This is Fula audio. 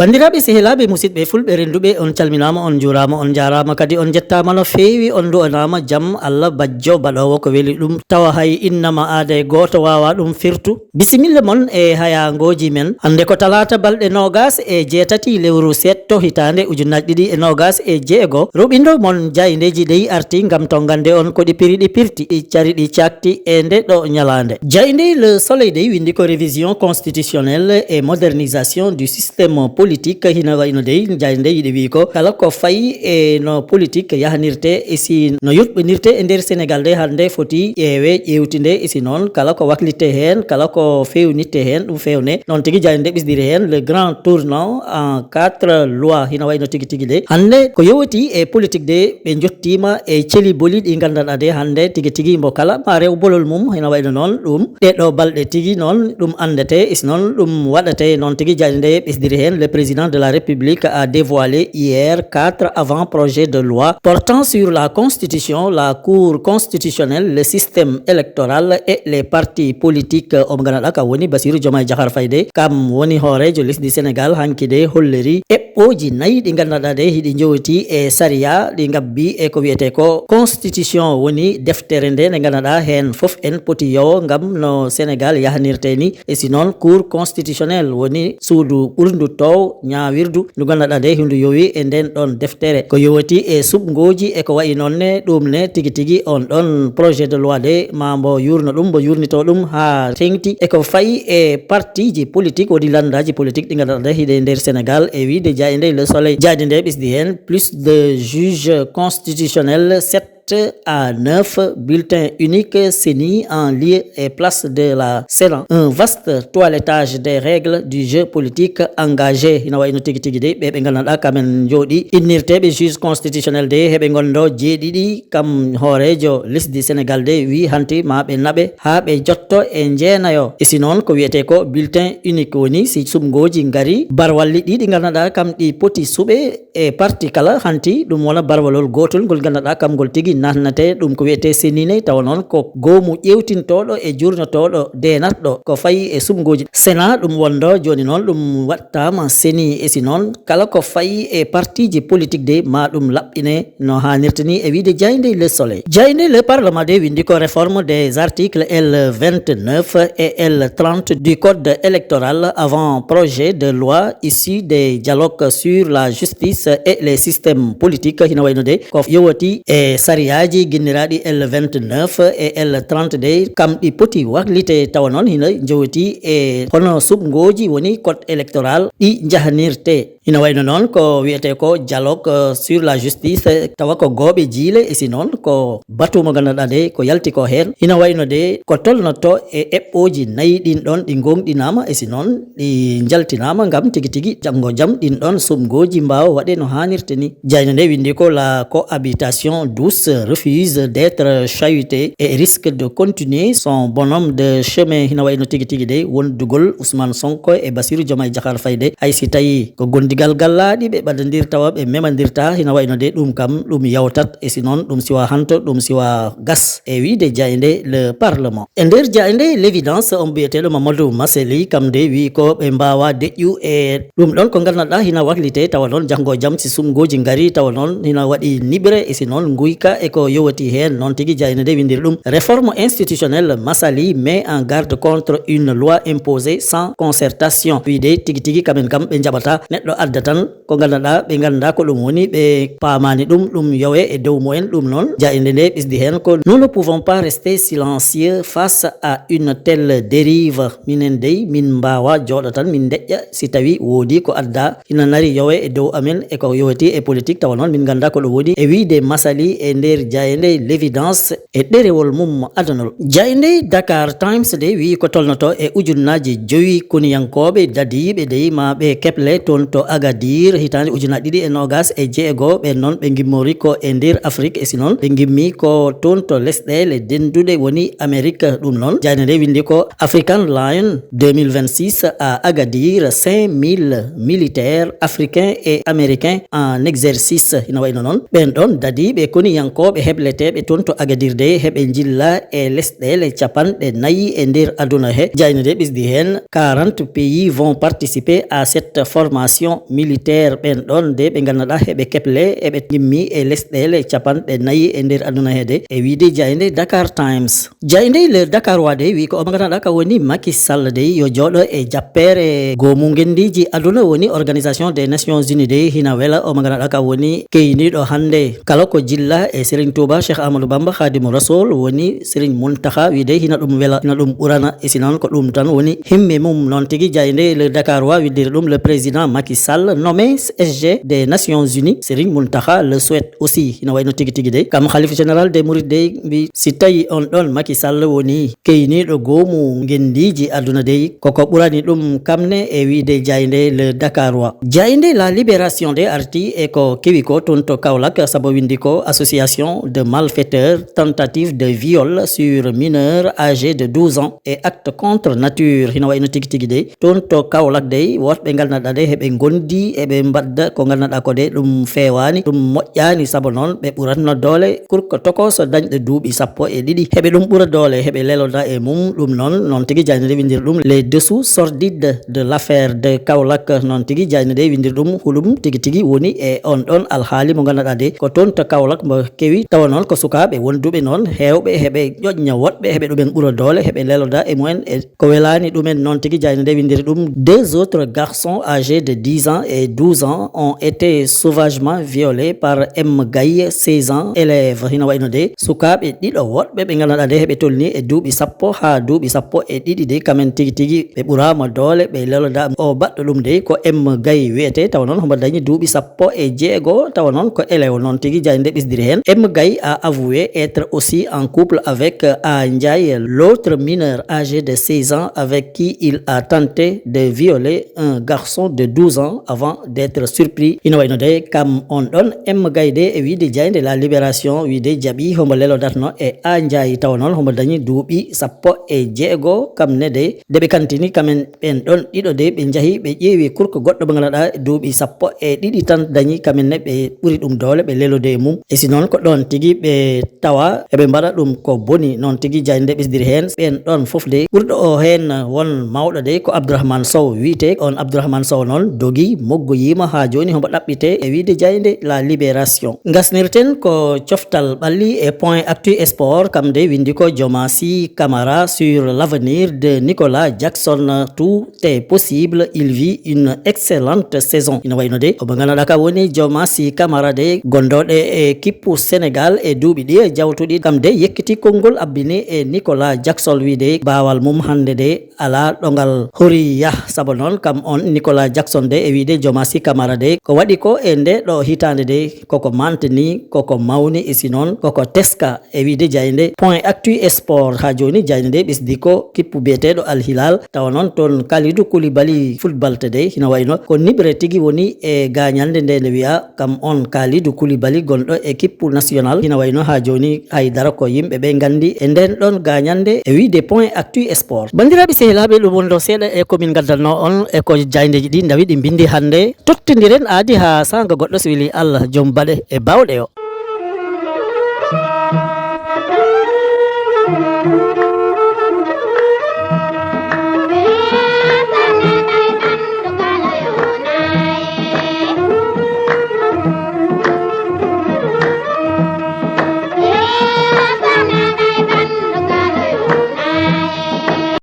bandiraɓe sehelaɓe musidɓe fulɓe renduɓe on calminama on jurama on jarama kadi on jettama no fewi on du'anama jaam Allah bajjo baɗowo ko weeli ɗum tawa hay innama aada e goto wawa ɗum firtu bisimilla moon e hayangoji men hande ko talata balɗe nogas e jeetati lewru setto hitande ujunnaje ɗiɗi e nogas e jeego ruɓindo moon jaydeji ɗeyi arti gam to gande on koɗi piri ɗi pirti ɗi cari ɗi cakti e nde ɗo ñalande jayde le soleil ɗey windi ko révision constitutionnelle et modernisation du système politique hina wayno dey jayde yiɗi wi ko kala ko fayi e no politique yahanirte e si no yuɓɓinirte e nder Sénégal de hande foti ƴeewe ƴewtinde e si noon kala ko waklitte hen kala ko fewnitte hen ɗum fewne noon tigui jayde ɓisdiri hen le grand tournant en 4 loi hina wayno tigui tigui de hande ko yowiti e politique de ɓe jottima e ceeli boli ɗi gandanɗa de hande tigui tigui mbo kala ma rew bolol mum hina wayno noon ɗum ɗeɗo balɗe tigui noon ɗum andete is noon ɗum waɗate noon tigui jayde ɓisdiri hen le président de la République a dévoilé hier 4 avant-projets de loi portant sur la constitution, la cour constitutionnelle, le système électoral et les partis politiques omo ganduɗa kam woni Bassirou Diomaye Diakhar Faye de kam woni hoorejo lesdi Sénégal hanki de holleri eɓɓoji nayyi ɗi ganduɗa de hiɗi jowti e saria ɗi gabbi e ko wiyete ko constitution woni deftere nde nde ganduɗa hen foof en poti yowo gam no Sénégal yahanirte ni e si noon cour constitutionnelle woni suudu ɓurdu tow ñawirdu ndu ganduɗa de hindu yowi e nden ɗon deftere ko yowati e suɓgoji e ko wayi nonne ɗum ne tigui tigui on ɗon projet de loi de ma mbo yurno ɗum mbo yurnito ɗum ha tengti e ko fayi e parti ji politique wodi landaji politique ɗi ganduɗa de hiɗe nder Sénégal e wiide jayde le soleil jayde nde ɓisdi hen plus de juges constitutionnels 7 à 9 bulletins uniques CENI en lieu et place de la Sénat. Un vaste toilettage des règles du jeu politique engagé. Hina wayno tigi tigi de ɓe gandanɗa kamen jooɗi innirteɓe juge constitutionnel de heɓe gondo jeeɗiɗi kam hoorejo lesdi Sénégal de wi hanti ma ɓe naɓe ha ɓe jotto e jeenayo e si noon ko wiyete ko bulletin unique woni si sumgoji gari barwalli ɗi ɗi gandanɗa kam ɗi poti suuɓe e parti kala hanti ɗum wona barwalol gotol ngol gandanɗa kam ngol tigui nahnate ɗum ko wiyete senine tawa noon ko goomu ƴewtintoɗo e jurnotoɗo denatɗo ko fayi e sumgoji Sénat ɗum wondo joni noon ɗum wattama seni e si noon kala ko fayi e partiji politique de ma ɗum laɓɓine no hannirta ni e wiide jayde le soleil jayde le parlement de windi ko réforme des articles L29 et L30 du code électoral avant projet de loi issu des dialogues sur la justice et les systèmes politiques hina wayno de ko yowati e sariyaji guinniraɗi L29 et L30 de kam ɗi poti waklite tawa noon hina jowti e hono suɓgoji woni code électoral ɗi jahanirte ina wayno noon ko wiyete ko dialogue sur la justice tawa ko gooɓe jiile e si noon ko batu mo ganduɗa de ko yalti ko hen ina wayno de ko tolnoto e eɓɓoji nayyi ɗin ɗon ɗi gonɗinama e si noon ɗi jaltinama gam tigui tigui janggo jaam ɗin ɗon suɓgoji mbawa waɗe no hannirte ni jayno nde windi ko la cohabitation douce refuse d'être chahutée et risque de continuer son bonhomme de chemin hina wayno tigui tigui de wondugol Ousmane Sonko e Bassirou Diomaye Diakhar Faye de haysi tawi ko gondigal gallaɗi ɓe ɓadodirtawa ɓe memadirta hina wayno de ɗum kam ɗum yawtat e si noon ɗum siwa hanto ɗum siwa gas e wiide jayde le parlement e nder jayde l'évidence on mbiyeteɗo Mamadou Masely kam de wi ko ɓe mbawa deƴƴu e ɗum ɗon ko gandanɗa hina waklite tawa noon janggo jaam si sumgoji gari tawa noon hina waɗi niɓre e si noon guyka e ko yowati hen noon tigui jayde nde windiri ɗum réforme institutionnelle Massaly met en garde contre une loi imposée sans concertation wiide tigui tigui kamen kam ɓe jaɓata neɗɗo adda tan ko gandanɗa ɓe ganda ko ɗum woni ɓe pamani ɗum yowe e dow mumen ɗum noon jayde nde ɓisdi hen ko nous ne pouvons pas rester silencieux face à une telle dérive minen dey min mbawa jooɗo tan min deƴƴa si tawi woodi ko adda hina nari yowe e dow amen e ko yowati e politique tawa noon min ganda ko ɗum woni e wiide Massaly e nde nder jayende l'évidence e ɗerewol mum adanol. Jayende Dakar Times de wi ko tolnoto e ujunnaji 5 kuniyankoɓe dadiɓe de ma ɓe keple toon to Agadir hitande ujunnaji 2026 ɓe noon ɓe gimmori ko e nder Afrique e sinon ɓe gimmi ko toon to lesɗele denduɗe woni Amérique. Ɗum noon jayde nde windi ko African Lion 2026 à Agadir, 5000 militaires africains et américains en exercice. Ina wayno noon ɓen ɗon dadiɓe koniyankoɓe hebleteɓe toon to Agadir de heɓe jilla e lesɗele 4 e nder aduna he. Jayde nde ɓisdi hen 40 pays vont participer à cette formation militaire. ɓen ɗon de ɓe ganduɗa heɓe keple eɓe gimmi e lesɗele 4 e nder aduna he de e wiide jayde Dakar Times. Jayde le Dakar wade wi ko omo ganduɗa ka woni Macky Sall de yo jooɗo e jappere goomu gendiji aduna woni Organisation des Nations Unies de hina wela omo ganduɗa ka woni keyniɗo hande kala ko jilla e Serigne Touba Cheikh Amadou Bamba Khadimou Rassoul woni Serigne Mountakha wide hina ɗum wela hina ɗum ɓurana e sinon ko ɗum tan woni himme mum. Noon tigui jayde le Dakar wa widdire ɗum le président Macky Sall nommé SG des Nations Unies Serigne Mountakha le souhaite aussi hina wayno tigui tigui de kam khalife général des Mourides de mbi si tawi on ɗon Macky Sall woni keyniɗo goomu gendiji aduna dey koko ɓurani ɗum kamne e wiide jayde le Dakar wa. Jayde la libération de arti e ko kewi ko toon to Kaolack sabo windi ko association de malfaiteurs tentative de viol sur mineur âgé de 12 ans et acte contre nature hina wayno tigui tigui de toon to Kaolack dey wotɓe galnaɗa de heɓe gondi eɓe mbadda ko galnaɗa ko de ɗum fewani ɗum moƴƴani saabu noon ɓe ɓuratno doole pour que tokoso dañɗo duuɓi 12 heɓe ɗum ɓura doole heɓe leloda e mum. Ɗum noon tigui jayde nde windir ɗum les dessous sordides de l'affaire de Kaolack. noon tigui jayde nde windir ɗum huɗum tigui tigui woni e on ɗon alhaali mo ganduɗa de ko toon to Kaolack mo kewi tawa noon ko sukaɓe wonduɓe noon hewɓe heɓe ƴoƴña woɗɓe heɓe ɗumen ɓuura doole heɓe leloda e mumen e ko welani ɗumen. noon tigui jayde nde windir ɗum 2 autres garçons âgés de 10 ans et 12 ans ont été sauvagement violés par M Gaye 16 ans élève hina wayno de sukaɓe ɗiɗo woɗɓe ɓe ganduɗa de heɓe tolni e duuɓi 10 ha duuɓi 12 de kamen tigui tigui ɓe ɓurama doole ɓe leloda o baɗɗo ɗum de ko M Gaye wiyete tawa noon homo dañi duuɓi 16 tawa noon ko élève. noon tigui jayde ɓisdiri hen M Gaye a avoué être aussi en couple avec A Ndiaye, l'autre mineur âgé de 16 ans avec qui il a tenté de violer un garçon de 12 ans avant d'être surpris. ina wayno de kam on ɗon M Gaye de e wiide jayde la libération wiide jaaɓi homo lelodatno e A Ndiaye tawa noon homo dañi duuɓi 16 kamne de ɓe kantini kamen ɓen ɗon ɗiɗo de ɓe jaahi ɓe ƴeewi kurko goɗɗo mo ganduɗa duuɓi 12 tan dañi kamen ne ɓe ɓuuri ɗum doole ɓe lelode e mum e si noon ko ɗon tigui ɓe tawa eɓe mbaɗa ɗum ko boni. noon tigui jayde ɓesdiri hen ɓen ɗon foof de ɓurɗo o hen won mawɗo de ko Abdourahmane Sow wiyete on Abdourahmane Sow noon dogi moggoyima ha joni homo ɗaɓɓite e wiide jayde la libération. gasnirten ko coftal ɓalli e point actu sport kam de windi ko Diomansy Kamara sur l'avenir de Nicolas Jackson. Tout est possible, il vit une excellente saison. ina wayno de omo ganduɗa ka woni Diomansy Kamara de gonɗoɗe e kippu Sénégal e duuɓi ɗi e jawtuɗi kam de yekkiti konngol abbini e Nicolas Jackson wiide bawal mum hande de ala ɗongal hori yah saabu noon kam on Nicolas Jackson de e wiide Diomansy Kamara de ko waɗi ko e nde ɗo hitande de koko mantini koko mawni e si noon koko teska e wiide jayde point actu sport ha joni jayde nde ɓesdi ko kippu biyeteɗo Al Hilal tawa noon toon Kalidou Koulibaly football de hina wayno ko nibre tigui woni e gañalde nde nde wiya kam on Kalidou Koulibaly gonɗo e kippu national hina wayno ha joni haydara ko yimɓeɓe gandi e nden ɗon gañande e wiide point actu sport. bandiraɓe sehilaɓe ɗum wonɗo seeɗa e komin gaddanno on e ko jaydeji ɗi dawi ɗi bindi hande tottodiren aadi ha sanga goɗɗo so weeli Allah joom baɗe e bawɗe o.